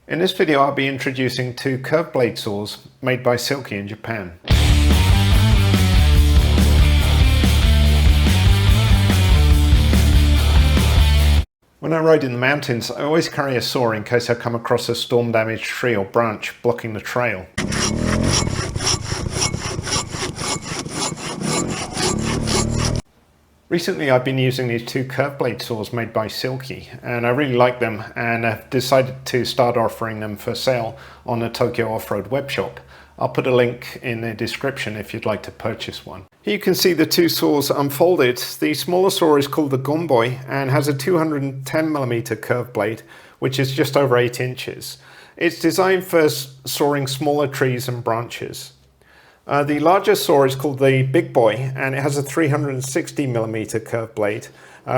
In this video I'll be introducing two curved blade saws made by Silky in Japan. When I ride in the mountains, I always carry a saw in case I come across a storm damaged tree or branch blocking the trail. Recently I've been using these two curved blade saws made by Silky, and I really like them and I've decided to start offering them for sale on the Tokyo Off-Road webshop. I'll put a link in the description if you'd like to purchase one. Here you can see the two saws unfolded. The smaller saw is called the GOMBOY and has a 210mm curved blade, which is just over 8 inches. It's designed for sawing smaller trees and branches. The larger saw is called the BIGBOY and it has a 360mm curved blade,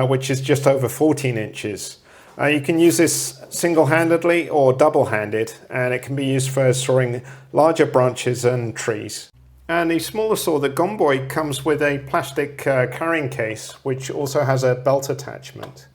which is just over 14 inches. You can use this single-handedly or double-handed, and it can be used for sawing larger branches and trees. And the smaller saw, the GOMBOY, comes with a plastic carrying case, which also has a belt attachment.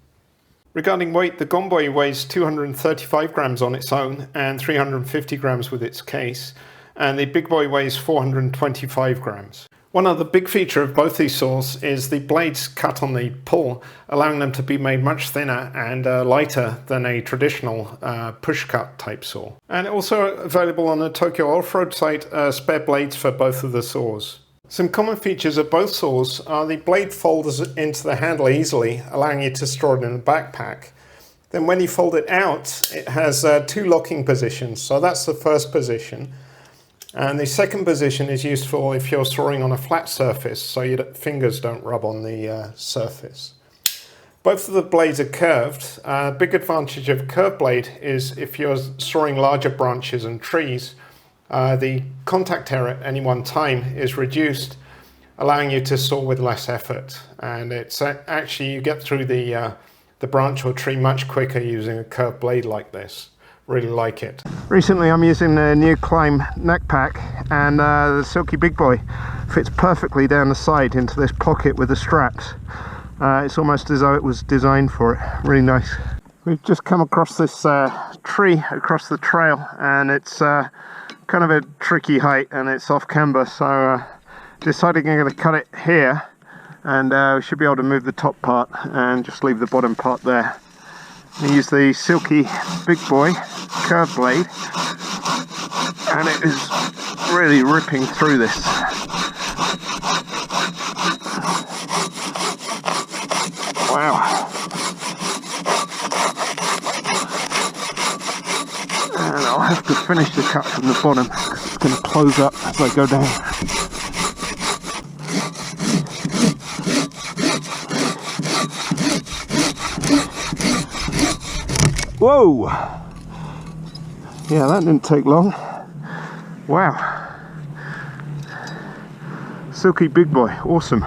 Regarding weight, the GOMBOY weighs 235 grams on its own and 350 grams with its case. And the BIGBOY weighs 425 grams. One other big feature of both these saws is the blades cut on the pull, allowing them to be made much thinner and lighter than a traditional push-cut type saw. And also available on the Tokyo Off-Road site are spare blades for both of the saws. Some common features of both saws are the blade folds into the handle easily, allowing you to store it in a backpack. Then when you fold it out, it has two locking positions. So that's the first position. And the second position is useful if you're sawing on a flat surface, so your fingers don't rub on the surface. Both of the blades are curved. A big advantage of a curved blade is if you're sawing larger branches and trees, the contact area at any one time is reduced, allowing you to saw with less effort. And it's actually, you get through the branch or tree much quicker using a curved blade like this. Really like it. Recently I'm using the new Climb neck pack, and the Silky BIGBOY fits perfectly down the side into this pocket with the straps. It's almost as though it was designed for it. Really nice. We've just come across this tree across the trail, and it's kind of a tricky height and it's off camber, so deciding I'm going to cut it here, and we should be able to move the top part and just leave the bottom part there. I use the Silky BIGBOY curved blade, and it is really ripping through this. Wow. And I'll have to finish the cut from the bottom because it's going to close up as I go down. Whoa! Yeah, that didn't take long. Wow. Silky BIGBOY, awesome.